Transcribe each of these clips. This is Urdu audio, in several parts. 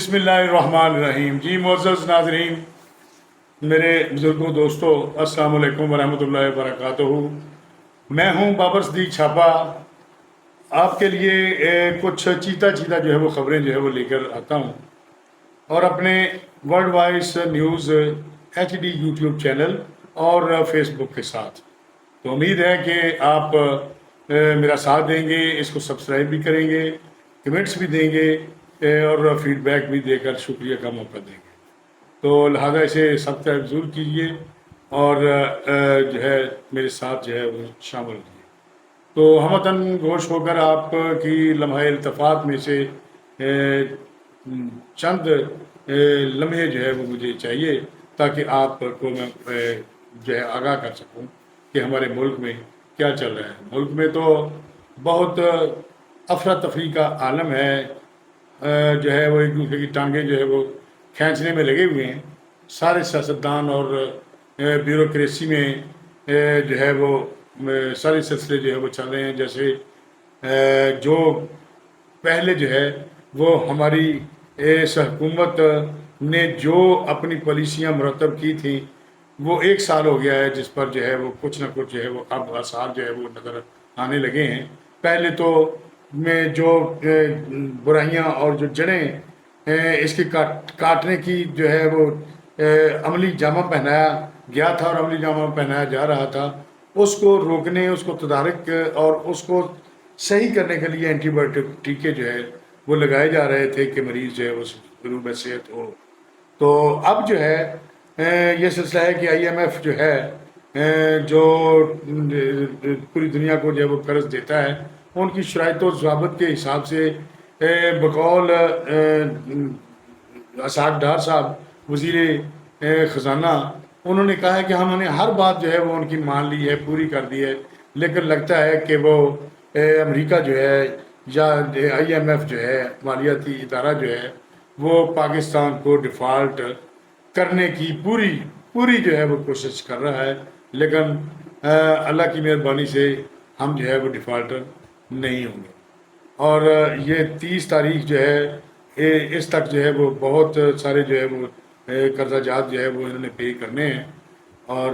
بسم اللہ الرحمن الرحیم. جی معزز ناظرین، میرے بزرگوں، دوستوں، السلام علیکم ورحمۃ اللہ وبرکاتہ. میں ہوں بابر صدیق چھاپا. آپ کے لیے کچھ چیتا جو ہے وہ خبریں جو ہے وہ لے کر آتا ہوں، اور اپنے world voice news HD YouTube channel اور فیس بک کے ساتھ. تو امید ہے کہ آپ میرا ساتھ دیں گے، اس کو سبسکرائب بھی کریں گے، کمنٹس بھی دیں گے اور فیڈ بیک بھی دے کر شکریہ کا موقع دیں گے. تو لہٰذا اسے سبسکرائب ضرور کیجیے اور جو ہے میرے ساتھ جو ہے وہ شامل کیجیے. تو ہمتاً گوش ہو کر آپ کی لمحہ التفات میں سے چند لمحے جو ہے وہ مجھے چاہیے تاکہ آپ کو میں جو ہے آگاہ کر سکوں کہ ہمارے ملک میں کیا چل رہا ہے. ملک میں تو بہت افراتفری کا عالم ہے. جو ہے وہ ایک دوسرے کی ٹانگیں جو ہے وہ کھینچنے میں لگے ہوئے ہیں. سارے سیاستدان اور بیوروکریسی میں جو ہے وہ سارے سلسلے جو ہے وہ چل رہے ہیں. جیسے جو پہلے جو ہے وہ ہماری اس حکومت نے جو اپنی پالیسیاں مرتب کی تھیں وہ 1 سال ہو گیا ہے، جس پر جو ہے وہ کچھ نہ کچھ جو ہے وہ اب آثار جو ہے وہ نظر آنے لگے ہیں. پہلے تو میں جو برائیاں اور جو جڑیں اس کی کاٹنے کی جو ہے وہ عملی جامہ پہنایا گیا تھا اور عملی جامہ پہنایا جا رہا تھا، اس کو روکنے، اس کو تدارک اور اس کو صحیح کرنے کے لیے اینٹی بایوٹک ٹیکے جو ہے وہ لگائے جا رہے تھے کہ مریض جو ہے وہ ضرور صحت ہو. تو اب جو ہے یہ سلسلہ ہے کہ IMF جو ہے جو پوری دنیا کو جو ہے وہ قرض دیتا ہے، ان کی شرائط و ضوابط کے حساب سے بقول اسحاق ڈار صاحب وزیر خزانہ، انہوں نے کہا ہے کہ ہم نے ہر بات جو ہے وہ ان کی مان لی ہے، پوری کر دی ہے، لیکن لگتا ہے کہ وہ امریکہ جو ہے یا IMF جو ہے مالیاتی ادارہ جو ہے وہ پاکستان کو ڈیفالٹ کرنے کی پوری جو ہے وہ کوشش کر رہا ہے. لیکن اللہ کی مہربانی سے ہم جو ہے وہ ڈیفالٹر نہیں ہوں گے. اور یہ 30 تاریخ جو ہے اس تک جو ہے وہ بہت سارے جو ہے وہ قرضہ جات جو ہے وہ انہوں نے پے کرنے ہیں، اور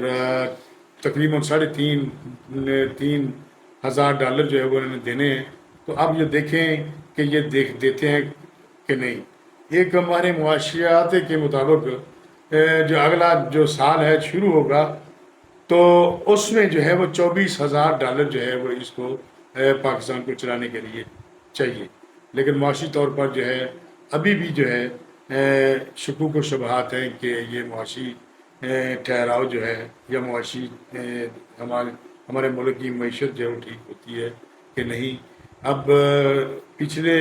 تقریباً $3.5 ہزار جو ہے وہ انہوں نے دینے ہیں. تو اب یہ دیکھیں کہ یہ دیتے ہیں کہ نہیں. ایک ہمارے معاشیات کے مطابق جو اگلا جو سال ہے شروع ہوگا تو اس میں جو ہے وہ $24,000 جو ہے وہ اس کو پاکستان کو چلانے کے لیے چاہیے. لیکن معاشی طور پر جو ہے ابھی بھی جو ہے شکوک و شبہات ہیں کہ یہ معاشی ٹھہراؤ جو ہے یا معاشی ہمارے ملک کی معیشت جو ہے وہ ٹھیک ہوتی ہے کہ نہیں. اب پچھلے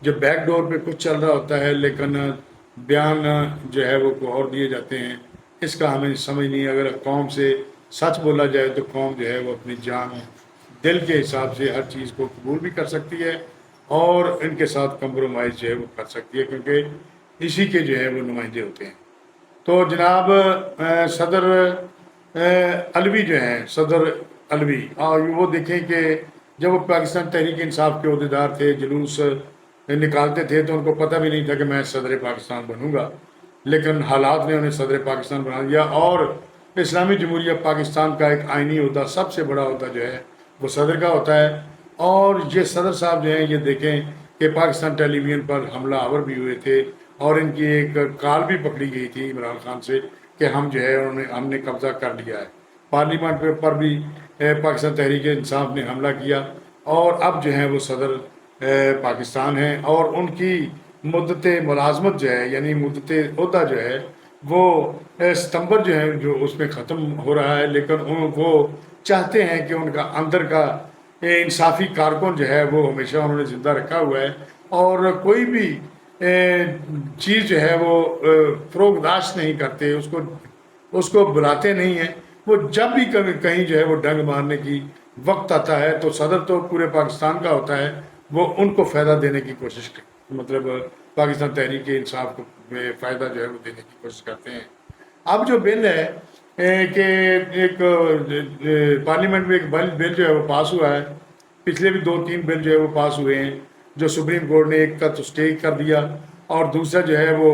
جو بیک ڈور پہ کچھ چل رہا ہوتا ہے لیکن بیان جو ہے وہ اور دیے جاتے ہیں، اس کا ہمیں سمجھ نہیں. اگر قوم سے سچ بولا جائے تو قوم جو ہے وہ اپنی جان دل کے حساب سے ہر چیز کو قبول بھی کر سکتی ہے اور ان کے ساتھ کمپرومائز جو ہے وہ کر سکتی ہے، کیونکہ اسی کے جو ہے وہ نمائندے ہوتے ہیں. تو جناب صدر علوی جو ہیں، صدر علوی، وہ دیکھیں کہ جب وہ پاکستان تحریک انصاف کے عہدیدار تھے، جلوس نکالتے تھے تو ان کو پتہ بھی نہیں تھا کہ میں صدر پاکستان بنوں گا، لیکن حالات نے انہیں صدر پاکستان بنا دیا. اور اسلامی جمہوریہ پاکستان کا ایک آئینی عہدہ، سب سے بڑا عہدہ جو ہے وہ صدر کا ہوتا ہے. اور یہ صدر صاحب جو ہیں یہ دیکھیں کہ پاکستان ٹیلی ویژن پر حملہ آور بھی ہوئے تھے اور ان کی ایک کال بھی پکڑی گئی تھی عمران خان سے کہ ہم جو ہے ہم نے قبضہ کر لیا ہے. پارلیمنٹ پر بھی پاکستان تحریک انصاف نے حملہ کیا، اور اب جو ہے وہ صدر پاکستان ہیں اور ان کی مدت ملازمت جو ہے یعنی مدت عہدہ جو ہے وہ ستمبر جو ہے جو اس میں ختم ہو رہا ہے. لیکن وہ چاہتے ہیں کہ ان کا اندر کا انصافی کارکن جو ہے وہ ہمیشہ انہوں نے زندہ رکھا ہوا ہے، اور کوئی بھی چیز جو ہے وہ فروغداشت نہیں کرتے، اس کو بلاتے نہیں ہیں. وہ جب بھی کہیں جو ہے وہ ڈنگ مارنے کی وقت آتا ہے تو صدر تو پورے پاکستان کا ہوتا ہے، وہ ان کو فائدہ دینے کی کوشش مطلب پاکستان تحریک انصاف کو فائدہ جو ہے وہ دینے کی کوشش کرتے ہیں. اب جو بل ہے کہ ایک پارلیمنٹ میں ایک بل جو ہے وہ پاس ہوا ہے، پچھلے بھی 2-3 بل جو ہے وہ پاس ہوئے ہیں جو سپریم کورٹ نے ایک کا تو اسٹے کر دیا اور دوسرا جو ہے وہ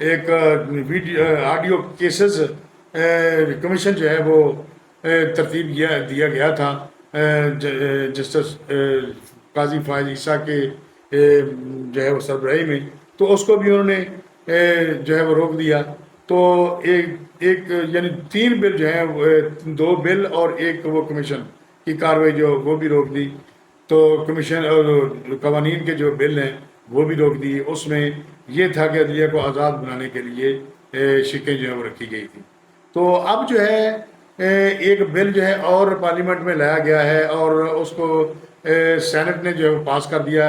ایک ویڈیو آڈیو کیسز کمیشن جو ہے وہ ترتیب دیا گیا تھا جسٹس قاضی فائز عیسیٰ کے جو ہے وہ سربراہی میں، تو اس کو بھی انہوں نے جو ہے وہ روک دیا۔ تو ایک یعنی 3 بل جو ہیں، 2 بل اور ایک وہ کمیشن کی کاروائی جو وہ بھی روک دی۔ تو کمیشن اور قوانین کے جو بل ہیں وہ بھی روک دی۔ اس میں یہ تھا کہ عدلیہ کو آزاد بنانے کے لیے شقیں جو ہیں وہ رکھی گئی تھی۔ تو اب جو ہے ایک بل جو ہے اور پارلیمنٹ میں لایا گیا ہے، اور اس کو سینٹ نے جو ہے وہ پاس کر دیا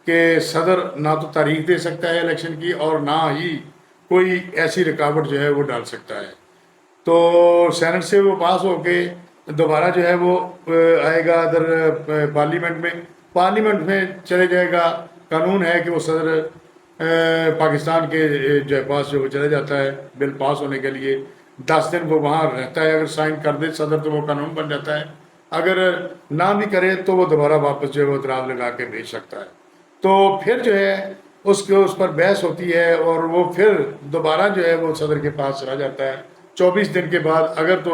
کہ صدر نہ تو تاریخ دے سکتا ہے الیکشن کی، اور نہ ہی کوئی ایسی رکاوٹ جو ہے وہ ڈال سکتا ہے۔ تو سینٹ سے وہ پاس ہو کے دوبارہ جو ہے وہ آئے گا ادھر پارلیمنٹ میں چلے جائے گا۔ قانون ہے کہ وہ صدر پاکستان کے جو ہے پاس جو وہ چلے جاتا ہے بل پاس ہونے کے لیے، 10 دن وہ وہاں رہتا ہے۔ اگر سائن کر دے صدر تو وہ قانون بن جاتا ہے، اگر نہ بھی کرے تو وہ دوبارہ واپس جو ہے وہ اعتراض لگا کے بھیج سکتا ہے۔ تو پھر جو ہے اس پر بحث ہوتی ہے، اور وہ پھر دوبارہ جو ہے وہ صدر کے پاس چلا جاتا ہے 24 دن کے بعد۔ اگر تو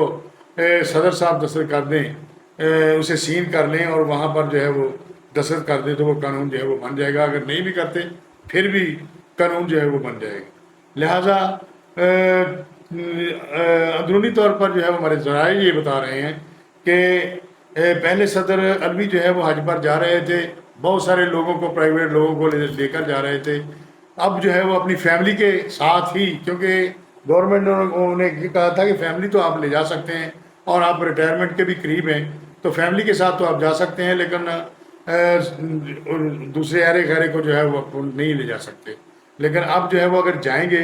صدر صاحب دستخط کر دیں، اسے سین کر لیں اور وہاں پر جو ہے وہ دستخط کر دیں، تو وہ قانون جو ہے وہ بن جائے گا۔ اگر نہیں بھی کرتے پھر بھی قانون جو ہے وہ بن جائے گا۔ لہٰذا اندرونی طور پر جو ہے ہمارے ذرائع یہ بتا رہے ہیں کہ پہلے صدر علوی جو ہے وہ حج پر جا رہے تھے، بہت سارے لوگوں کو، پرائیویٹ لوگوں کو لے کر جا رہے تھے۔ اب جو ہے وہ اپنی فیملی کے ساتھ ہی، کیونکہ گورنمنٹ نے یہ کہا تھا کہ فیملی تو آپ لے جا سکتے ہیں اور آپ ریٹائرمنٹ کے بھی قریب ہیں، تو فیملی کے ساتھ تو آپ جا سکتے ہیں، لیکن دوسرے اہرے خیرے کو جو ہے وہ نہیں لے جا سکتے۔ لیکن اب جو ہے وہ اگر جائیں گے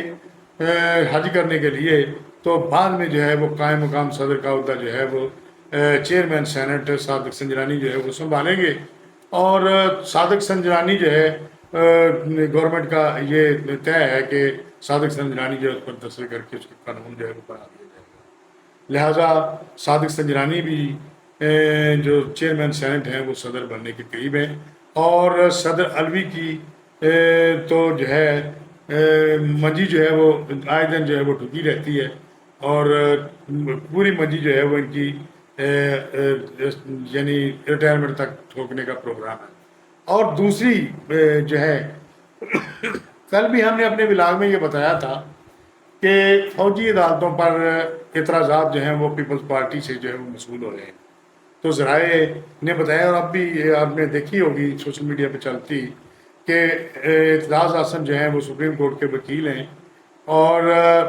حج کرنے کے لیے، تو بعد میں جو ہے وہ قائم مقام صدر کا عہدہ جو ہے وہ چیئرمین سینٹ صادق سنجرانی جو ہے وہ سنبھالیں گے۔ اور صادق سنجرانی جو ہے گورنمنٹ کا یہ طے ہے کہ صادق سنجرانی جو ہے اس پر دستخط کر کے اس کا قانون جو ہے وہ بنا دیا جائے گا۔ لہٰذا صادق سنجرانی بھی جو چیئرمین سینٹ ہیں وہ صدر بننے کے قریب ہیں۔ اور صدر علوی کی تو جو ہے منجی جو ہے وہ آئے دن جو ہے وہ ٹھکی رہتی ہے، اور پوری منجی جو ہے وہ ان کی یعنی ریٹائرمنٹ تک ٹھوکنے کا پروگرام ہے۔ اور دوسری جو ہے کل بھی ہم نے اپنے ولاگ میں یہ بتایا تھا کہ فوجی عدالتوں پر اعتراضات جو ہیں وہ پیپلز پارٹی سے جو ہے وہ موصول ہو رہے ہیں۔ تو ذرائع نے بتایا، اور اب بھی آپ نے دیکھی ہوگی سوشل میڈیا پہ چلتی، کہ اعتراض احسن جو ہیں وہ سپریم کورٹ کے وکیل ہیں اور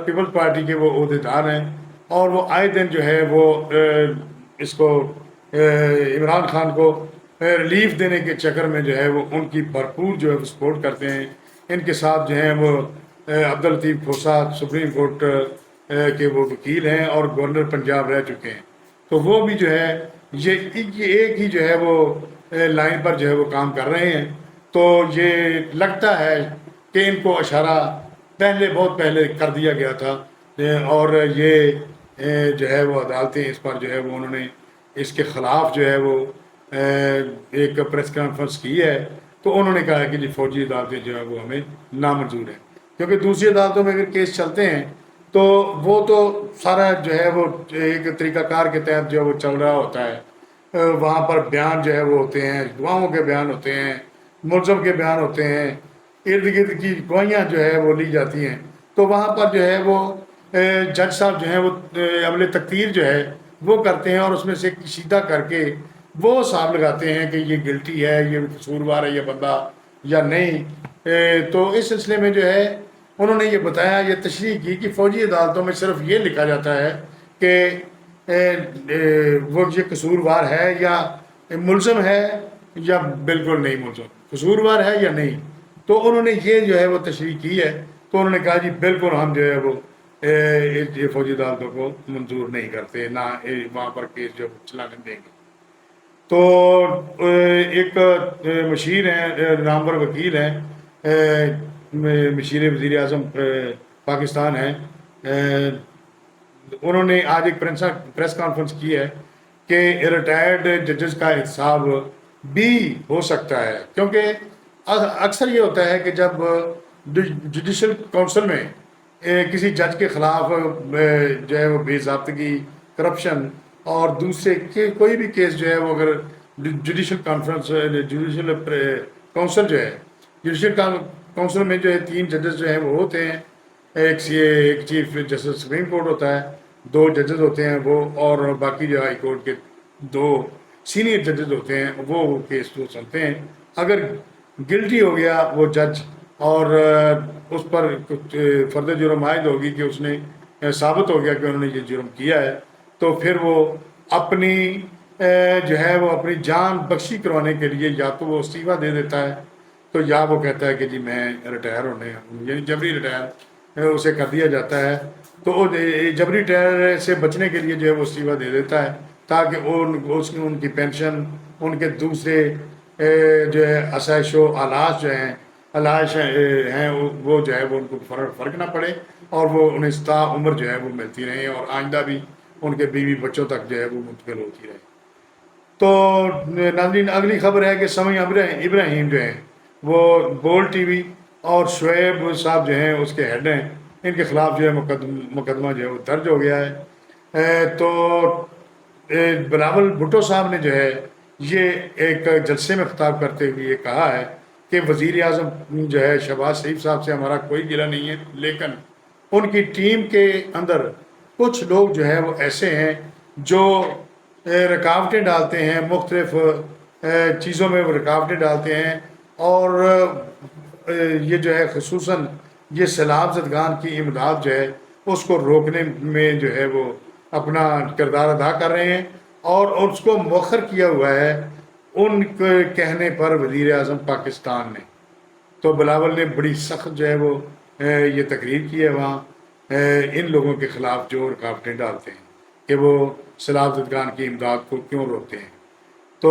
پیپلز پارٹی کے وہ عہدیدار ہیں، اور وہ آئے دن جو ہے وہ اس کو عمران خان کو ریلیف دینے کے چکر میں جو ہے وہ ان کی بھرپور جو ہے وہ سپورٹ کرتے ہیں۔ ان کے ساتھ جو ہیں وہ عبداللطیف کھوسا سپریم کورٹ کے وہ وکیل ہیں اور گورنر پنجاب رہ چکے ہیں۔ تو وہ بھی جو ہے یہ ایک ہی جو ہے وہ لائن پر جو ہے وہ کام کر رہے ہیں۔ تو یہ لگتا ہے کہ ان کو اشارہ بہت پہلے کر دیا گیا تھا، اور یہ جو ہے وہ عدالتیں اس پر جو ہے وہ انہوں نے اس کے خلاف جو ہے وہ ایک پریس کانفرنس کی ہے۔ تو انہوں نے کہا کہ جی فوجی عدالتیں جو ہے وہ ہمیں نامنظور ہیں، کیونکہ دوسری عدالتوں میں اگر کیس چلتے ہیں تو وہ تو سارا جو ہے وہ ایک طریقہ کار کے تحت جو ہے وہ چل رہا ہوتا ہے۔ وہاں پر بیان جو ہے وہ ہوتے ہیں، گواہوں کے بیان ہوتے ہیں، ملزم کے بیان ہوتے ہیں، ارد گرد کی گواہیاں جو ہے وہ لی جاتی ہیں۔ تو وہاں پر جو ہے وہ جج صاحب جو ہیں وہ عمل تقدیر جو ہے وہ کرتے ہیں، اور اس میں سے کشیدہ کر کے وہ حساب لگاتے ہیں کہ یہ گلٹی ہے، یہ قصوروار ہے یہ بندہ یا نہیں۔ تو اس سلسلے میں جو ہے انہوں نے یہ بتایا، یہ تشریح کی کہ فوجی عدالتوں میں صرف یہ لکھا جاتا ہے کہ وہ یہ قصوروار ہے یا ملزم ہے یا بالکل نہیں ملزم، قصوروار ہے یا نہیں۔ تو انہوں نے یہ جو ہے وہ تشریح کی ہے۔ تو انہوں نے کہا جی بالکل ہم جو ہے وہ یہ فوجی عدالتوں کو منظور نہیں کرتے، نہ وہاں پر کیس جو چلانے دیں گے۔ تو ایک مشیر ہیں، نامور وکیل ہیں، مشیر وزیر اعظم پاکستان ہیں، انہوں نے آج ایک پریس کانفرنس کی ہے کہ ریٹائرڈ ججز کا احتساب بھی ہو سکتا ہے، کیونکہ اکثر یہ ہوتا ہے کہ جب جوڈیشل کونسل میں کسی جج کے خلاف جو ہے وہ بے ضابطگی، کرپشن اور دوسرے کوئی بھی کیس جو ہے وہ اگر جوڈیشل کانفرنس جوڈیشل کونسل جو ہے جوڈیشل کونسل میں جو ہے 3 ججز جو ہیں وہ ہوتے ہیں، ایک چیف جسٹس سپریم کورٹ ہوتا ہے، 2 ججز ہوتے ہیں وہ، اور باقی جو ہائی کورٹ کے 2 سینئر ججز ہوتے ہیں، وہ کیس کو سنتے ہیں۔ اگر گلٹی ہو گیا وہ جج اور اس پر کچھ فردِ جرم عائد ہوگی کہ اس نے ثابت ہو گیا کہ انہوں نے یہ جرم کیا ہے، تو پھر وہ اپنی جو ہے وہ اپنی جان بخشی کروانے کے لیے یا تو وہ استعفیٰ دے دیتا ہے، تو یا وہ کہتا ہے کہ جی میں ریٹائر ہونے، یعنی جبری ریٹائر اسے کر دیا جاتا ہے، تو وہ جبری ریٹائر سے بچنے کے لیے جو ہے وہ استعفیٰ دے دیتا ہے، تاکہ ان کی پینشن، ان کے دوسرے جو ہے آسائش و آلات جو ہیں علائش ہیں وہ جو ہے وہ ان کو فرق نہ پڑے، اور وہ انہیں تا عمر جو ہے وہ ملتی رہیں، اور آئندہ بھی ان کے بیوی بچوں تک جو ہے وہ منتقل ہوتی رہے۔ تو ناظرین، اگلی خبر ہے کہ سمیع ابراہیم جو ہیں وہ بول ٹی وی اور شعیب صاحب جو ہیں اس کے ہیڈ ہیں، ان کے خلاف جو ہے مقدمہ جو ہے وہ درج ہو گیا ہے۔ تو بلاول بھٹو صاحب نے جو ہے یہ ایک جلسے میں خطاب کرتے ہوئے یہ کہا ہے کہ وزیر اعظم جو ہے شہباز شریف صاحب سے ہمارا کوئی گلہ نہیں ہے، لیکن ان کی ٹیم کے اندر کچھ لوگ جو ہے وہ ایسے ہیں جو رکاوٹیں ڈالتے ہیں، مختلف چیزوں میں وہ رکاوٹیں ڈالتے ہیں، اور یہ جو ہے خصوصاً یہ سیلاب زدگان کی امداد جو ہے اس کو روکنے میں جو ہے وہ اپنا کردار ادا کر رہے ہیں، اور اس کو مؤخر کیا ہوا ہے ان کے کہنے پر وزیر اعظم پاکستان نے۔ تو بلاول نے بڑی سخت جو ہے وہ یہ تقریر کی ہے وہاں ان لوگوں کے خلاف جو رکاوٹیں ڈالتے ہیں کہ وہ سیلاب زدگان کی امداد کو کیوں روکتے ہیں۔ تو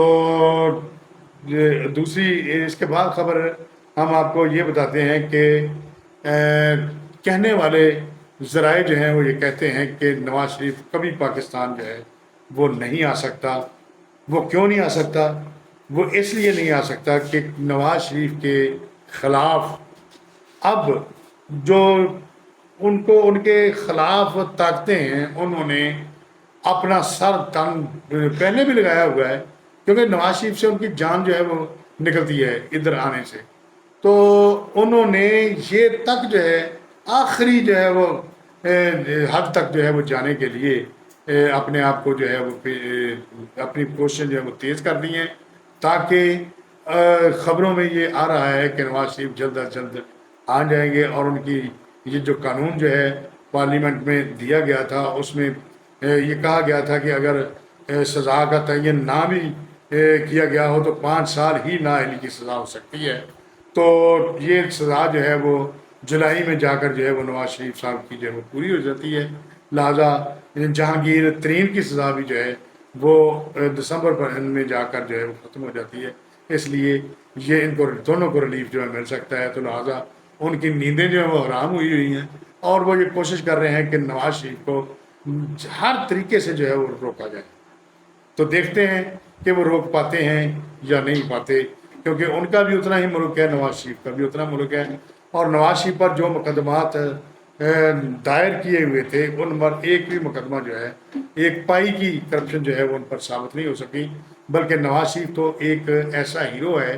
دوسری اس کے بعد خبر ہم آپ کو یہ بتاتے ہیں کہ کہنے والے ذرائع جو ہیں وہ یہ کہتے ہیں کہ نواز شریف کبھی پاکستان جو ہے وہ نہیں آ سکتا۔ وہ کیوں نہیں آ سکتا؟ وہ اس لیے نہیں آ سکتا کہ نواز شریف کے خلاف اب جو ان کے خلاف طاقتیں ہیں انہوں نے اپنا سر تن پہلے بھی لگایا ہوا ہے، کیونکہ نواز شریف سے ان کی جان جو ہے وہ نکلتی ہے ادھر آنے سے، تو انہوں نے یہ تک جو ہے آخری جو ہے وہ حد تک جو ہے وہ جانے کے لیے اپنے آپ کو جو ہے وہ اپنی کوششیں جو ہے وہ تیز کر دی ہیں، تاکہ خبروں میں یہ آ رہا ہے کہ نواز شریف جلد از جلد آ جائیں گے، اور ان کی یہ جو قانون جو ہے پارلیمنٹ میں دیا گیا تھا اس میں یہ کہا گیا تھا کہ اگر سزا کا تعین نہ بھی کیا گیا ہو تو 5 سال ہی نااہلی کی سزا ہو سکتی ہے۔ تو یہ سزا جو ہے وہ جولائی میں جا کر جو ہے وہ نواز شریف صاحب کی جو ہے وہ پوری ہو جاتی ہے، لہٰذا جہانگیر ترین کی سزا بھی جو ہے وہ دسمبر میں جا کر جو ہے وہ ختم ہو جاتی ہے، اس لیے یہ ان کو دونوں کو ریلیف جو ہے مل سکتا ہے، تو لہٰذا ان کی نیندیں جو ہیں وہ حرام ہوئی ہیں، اور وہ یہ کوشش کر رہے ہیں کہ نواز شریف کو ہر طریقے سے جو ہے وہ روکا جائے۔ تو دیکھتے ہیں کہ وہ روک پاتے ہیں یا نہیں پاتے، کیونکہ ان کا بھی اتنا ہی ملک ہے، نواز شریف کا بھی اتنا ملک ہے، اور نواز شریف پر جو مقدمات دائر کیے ہوئے تھے ان پر ایک بھی مقدمہ جو ہے ایک پائی کی کرپشن جو ہے وہ ان پر ثابت نہیں ہو سکی، بلکہ نواز شریف تو ایک ایسا ہیرو ہے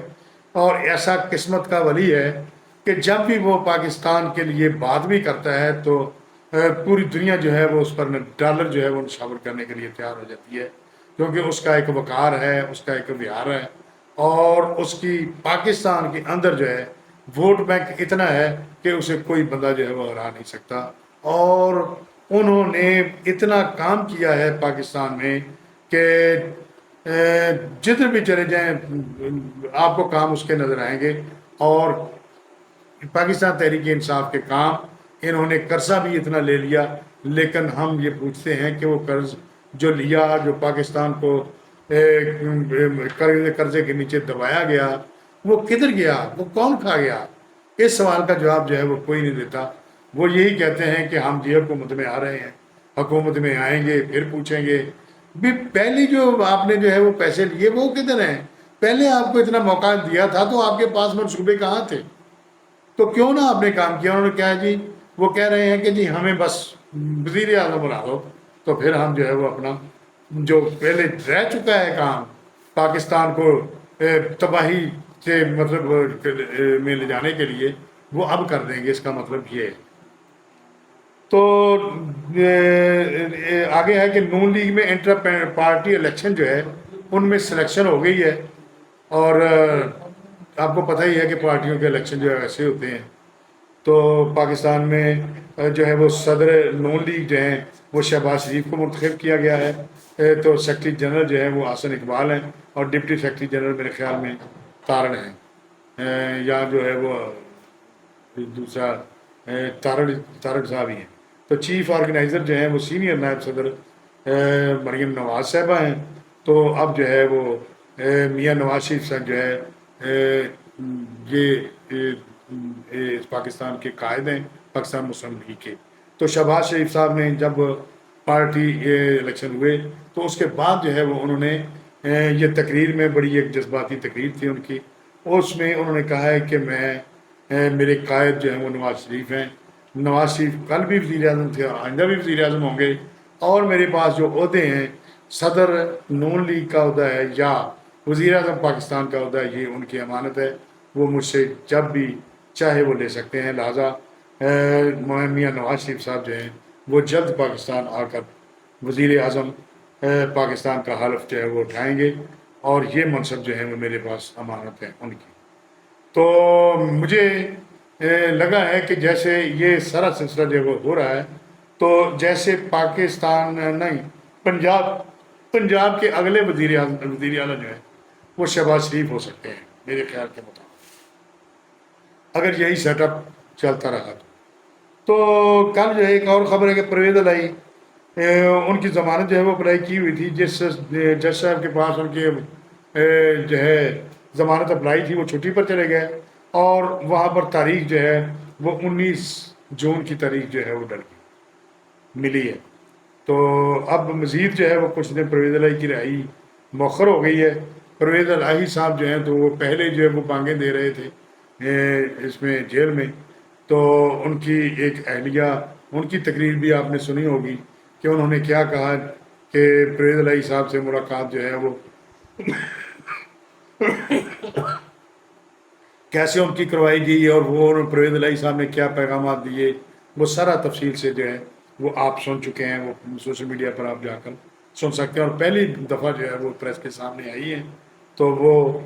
اور ایسا قسمت کا ولی ہے کہ جب بھی وہ پاکستان کے لیے بات بھی کرتا ہے تو پوری دنیا جو ہے وہ اس پر ڈالر جو ہے وہ نشاور کرنے کے لیے تیار ہو جاتی ہے، کیونکہ اس کا ایک وقار ہے، اس کا ایک ویہار ہے، اور اس کی پاکستان کے اندر جو ہے ووٹ بینک اتنا ہے کہ اسے کوئی بندہ جو ہے وہ ہرا نہیں سکتا، اور انہوں نے اتنا کام کیا ہے پاکستان میں کہ جدھر بھی چلے جائیں آپ کو کام اس کے نظر آئیں گے، اور پاکستان تحریک انصاف کے کام انہوں نے قرضہ بھی اتنا لے لیا، لیکن ہم یہ پوچھتے ہیں کہ وہ قرض جو لیا، جو پاکستان کو قرضے کے نیچے دبایا گیا، وہ کدھر گیا، وہ کون کھا گیا؟ اس سوال کا جواب جو ہے وہ کوئی نہیں دیتا۔ وہ یہی کہتے ہیں کہ ہم جی حکومت میں آ رہے ہیں، حکومت میں آئیں گے پھر پوچھیں گے بھی پہلی جو آپ نے جو ہے وہ پیسے لیے وہ کدھر ہیں؟ پہلے آپ کو اتنا موقع دیا تھا تو آپ کے پاس منصوبے کہاں تھے؟ تو کیوں نہ آپ نے کام کیا؟ انہوں نے کہا جی وہ کہہ رہے ہیں کہ جی ہمیں بس وزیر اعظم بنا دو، تو پھر ہم جو ہے وہ اپنا جو پہلے رہ چکا ہے کام پاکستان کو تباہی سے مطلب میں لے جانے کے لیے، وہ اب کر دیں گے، اس کا مطلب یہ ہے۔ تو آگے ہے کہ نون لیگ میں انٹر پارٹی الیکشن جو ہے ان میں سلیکشن ہو گئی ہے، اور آپ کو پتہ ہی ہے کہ پارٹیوں کے الیکشن جو ہے ایسے ہوتے ہیں۔ تو پاکستان میں جو ہے وہ صدر نون لیگ جو ہیں وہ شہباز شریف کو منتخب کیا گیا ہے، تو سیکرٹری جنرل جو ہے وہ حسن اقبال ہیں، اور ڈپٹی سیکرٹری جنرل میرے خیال میں تارڑ ہیں، یا جو ہے وہ دوسرا تارڑ صاحب ہی ہیں۔ تو چیف آرگنائزر جو ہیں وہ سینئر نائب صدر مریم نواز صاحبہ ہیں۔ تو اب جو ہے وہ میاں نواز شریف صاحب جو ہے یہ پاکستان کے قائد ہیں، پاکستان مسلم لیگ کے۔ تو شہباز شریف صاحب نے جب پارٹی الیکشن ہوئے تو اس کے بعد جو ہے وہ انہوں نے یہ تقریر میں، بڑی ایک جذباتی تقریر تھی ان کی، اور اس میں انہوں نے کہا ہے کہ میرے قائد جو ہیں وہ نواز شریف ہیں، نواز شریف کل بھی وزیر اعظم تھے اور آئندہ بھی وزیر اعظم ہوں گے، اور میرے پاس جو عہدے ہیں صدر نون لیگ کا عہدہ ہے یا وزیر اعظم پاکستان کا عہدہ ہے، یہ ان کی امانت ہے، وہ مجھ سے جب بھی چاہے وہ لے سکتے ہیں۔ لہٰذا میاں نواز شریف صاحب جو ہیں وہ جلد پاکستان آ کر وزیر اعظم پاکستان کا حلف جو ہے وہ اٹھائیں گے، اور یہ منصب جو ہے وہ میرے پاس امانت ہے ان کی۔ تو مجھے لگا ہے کہ جیسے یہ سارا سلسلہ جو وہ ہو رہا ہے، تو جیسے پاکستان نہیں، پنجاب کے اگلے وزیر اعلیٰ جو ہے وہ شہباز شریف ہو سکتے ہیں میرے خیال کے مطابق، اگر یہی سیٹ اپ چلتا رہا تو۔ کل جو ہے ایک اور خبر ہے کہ پرویز الہی ان کی ضمانت جو ہے وہ اپلائی کی ہوئی تھی، جس جج صاحب کے پاس ان کے جو ہے ضمانت اپلائی تھی، وہ چھٹی پر چلے گئے، اور وہاں پر تاریخ جو ہے وہ 19 جون کی تاریخ جو ہے وہ ملی ہے۔ تو اب مزید جو ہے وہ کچھ دن پرویز الہی کی رہائی مؤخر ہو گئی ہے۔ پرویز الہی صاحب جو ہیں تو وہ پہلے جو ہے وہ بانگیں دے رہے تھے اس میں جیل میں، تو ان کی ایک اہلیہ، ان کی تقریر بھی آپ نے سنی ہوگی کہ انہوں نے کیا کہا کہ پرویز الہی صاحب سے ملاقات جو ہے وہ کیسے ان کی کروائی گئی، اور وہ پرویز الہی صاحب نے کیا پیغامات دیے، وہ سارا تفصیل سے جو ہے وہ آپ سن چکے ہیں، وہ سوشل میڈیا پر آپ جا کر سن سکتے ہیں، اور پہلی دفعہ جو ہے وہ پریس کے سامنے آئی ہیں، تو وہ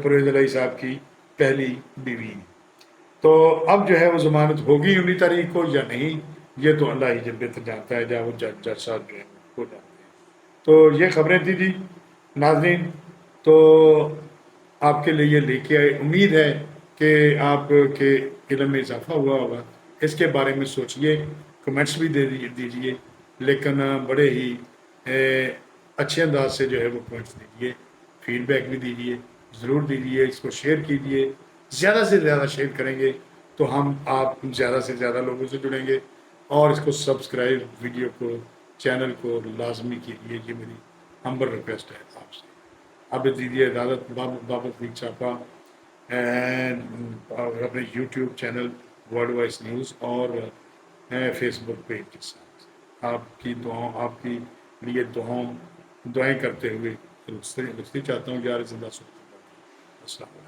پرویز الہی صاحب کی پہلی بیوی ہیں۔ تو اب جو ہے وہ ضمانت ہوگی 19 تاریخ کو یا نہیں، یہ تو اللہ ہی جب بہتر جانتا ہے، جب وہ جج صاحب جو ہے وہ جانتے ہیں۔ تو یہ خبریں تھی جی ناظرین، تو آپ کے لیے لے کے آئے، امید ہے کہ آپ کے علم میں اضافہ ہوا ہوگا۔ اس کے بارے میں سوچئے، کمنٹس بھی دے دیجئے، لیکن بڑے ہی اچھے انداز سے جو ہے وہ کمنٹس دیجئے، فیڈ بیک بھی دیجئے، ضرور دیجئے، اس کو شیئر کیجئے، زیادہ سے زیادہ شیئر کریں گے تو ہم آپ زیادہ سے زیادہ لوگوں سے جڑیں گے، اور اس کو سبسکرائب، ویڈیو کو، چینل کو لازمی کیجئے، یہ میری ہمبل ریکویسٹ ہے آپ سے۔ اب دیجیے اجازت، بابت میر چھاپا اور اپنے YouTube channel world voice news اور فیس بک پیج کے ساتھ آپ کی دعاؤں، آپ کی لیے دعائیں کرتے ہوئے رخصتی چاہتا ہوں۔ 11 زندہ السلام علیکم۔